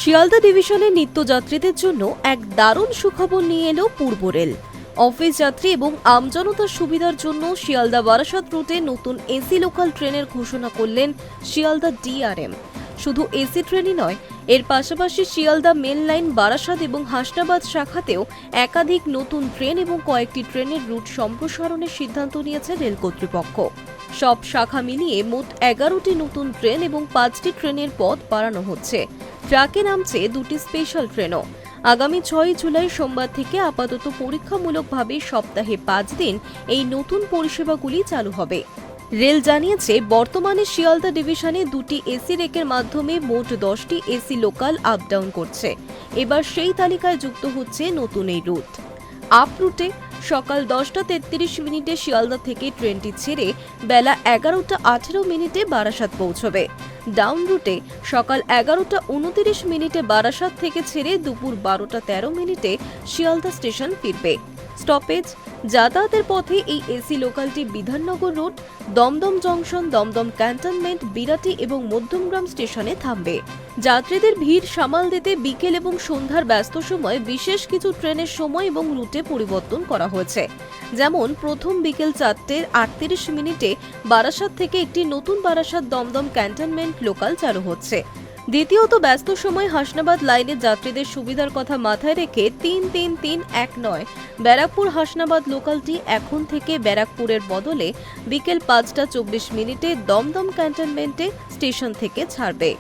শিয়ালদা ডিভিশনের নিত্যযাত্রীদের জন্য এক দারুণ সুখবর নিয়ে এলো পূর্ব রেল। অফিস যাত্রী এবং আমজনতার সুবিধার জন্য শিয়ালদা বারাসাত রুটে নতুন এসি লোকাল ট্রেনের ঘোষণা করলেন শিয়ালদা ডিআরএম। শুধু এসি ট্রেনই নয়, এর পাশাপাশি শিয়ালদা মেল লাইন বারাসাত এবং হাসনাবাদ শাখাতেও একাধিক নতুন ট্রেন এবং কয়েকটি ট্রেনের রুট সম্প্রসারণের সিদ্ধান্ত নিয়েছে রেল কর্তৃপক্ষ। সব শাখা মিলিয়ে মোট 11টি নতুন ট্রেন এবং 5টি ট্রেনের পথ বাড়ানো হচ্ছে। ট্র্যাকে নামছে 2টি স্পেশাল ট্রেনও। আগামী 6 জুলাই সোমবার থেকে আপাতত পরীক্ষামূলকভাবে সপ্তাহে 5 দিন এই নতুন পরিষেবাগুলি চালু হবে। রেল জানিয়েছে, বর্তমানে শিয়ালদা ডিভিশনে 2টি এসি রেকের মাধ্যমে মোট 10টি এসি লোকাল আপ ডাউন করছে। এবার সেই তালিকায় যুক্ত হচ্ছে নতুন এই রুট। আপ রুটে সকাল 10:33 শিয়ালদা থেকে ট্রেনটি ছেড়ে বেলা 11:18 বারাসাত পৌঁছবে। ডাউন রুটে সকাল 11:29 বারাসাত থেকে ছেড়ে দুপুর 12:13 শিয়ালদা স্টেশন ফিরবে। স্টপেজ যাতায়াতের পথে এই এসি লোকালটি Bidhannagar road, Dumdum junction, Dumdum cantonment, Birati এবং মধ্যমগ্রাম স্টেশনে থামবে। যাত্রীদের ভিড় সামাল দিতে বিকেল এবং সন্ধ্যার ব্যস্ত সময়ে বিশেষ কিছু ট্রেনের সময় এবং রুটে পরিবর্তন করা হয়েছে। যেমন প্রথম বিকেল 4:38 বারাসাত থেকে একটি নতুন বারাসাত দমদম ক্যান্টনমেন্ট লোকাল চালু হচ্ছে। দ্বিতীয়ত ব্যস্ত সময় হাসনাবাদ লাইনের যাত্রীদের সুবিধার কথা মাথায় রেখে 3-3-3-1-9 ব্যারাকপুর হাসনাবাদ লোকালটি এখন থেকে ব্যারাকপুরের বদলে বিকেল 5:24 দমদম ক্যান্টনমেন্টে স্টেশন থেকে ছাড়বে।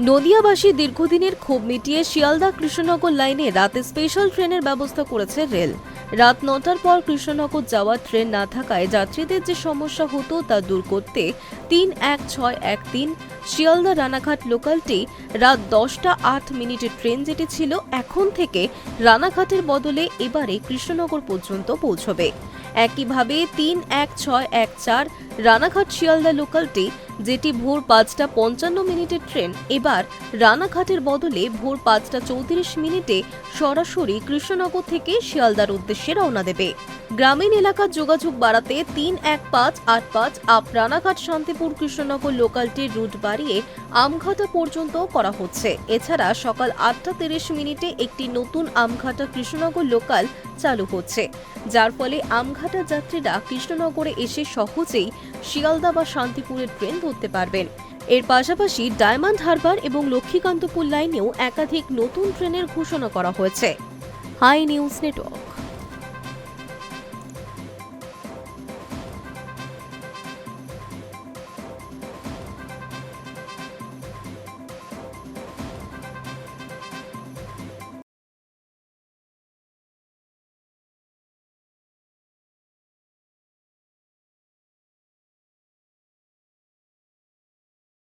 নদিয়াবাসী দীর্ঘদিনের ক্ষোভ মিটিয়ে শিয়ালদা কৃষ্ণনগর লাইনে রাতে স্পেশাল ট্রেনের ব্যবস্থা করেছে রেল। রাত 9টার পর কৃষ্ণনগর যাওয়ার ট্রেন না থাকায় যাত্রীদের যে সমস্যা হতো তা দূর করতে 3-1-6-1-3 শিয়ালদা রানাঘাট লোকালটি রাত 10:08 ট্রেন যেটি ছিল এখন থেকে রানাঘাটের বদলে এবারে কৃষ্ণনগর পর্যন্ত পৌঁছবে। একইভাবে 3-1-6-1-4 রানাঘাট শিয়ালদা লোকালটি যেটি ভোর 5:55 ট্রেন এবার রানাঘাটের বদলে ভোর 5:34 সরাসরি কৃষ্ণনগর থেকে শিয়ালদার উদ্দেশ্যে রওনা দেবে। গ্রামীণ এলাকার যোগাযোগ বাড়াতে 3-1-5-8-5 আপ রানাঘাট শান্তিপুর কৃষ্ণনগর লোকালটির রুট বাড়িয়ে আমঘাটা পর্যন্ত করা হচ্ছে। এছাড়া সকাল 8:30 একটি নতুন আমঘাটা কৃষ্ণনগর লোকাল চালু হচ্ছে, যার ফলে আমঘাটা যাত্রীরা কৃষ্ণনগরে এসে সহজেই শিয়ালদা বা শান্তিপুরের ট্রেন ধরতে পারবেন। এর পাশাপাশি ডায়মন্ড হারবার এবং লক্ষ্মীকান্তপুর লাইনেও একাধিক নতুন ট্রেনের ঘোষণা করা হয়েছে। Hi news network.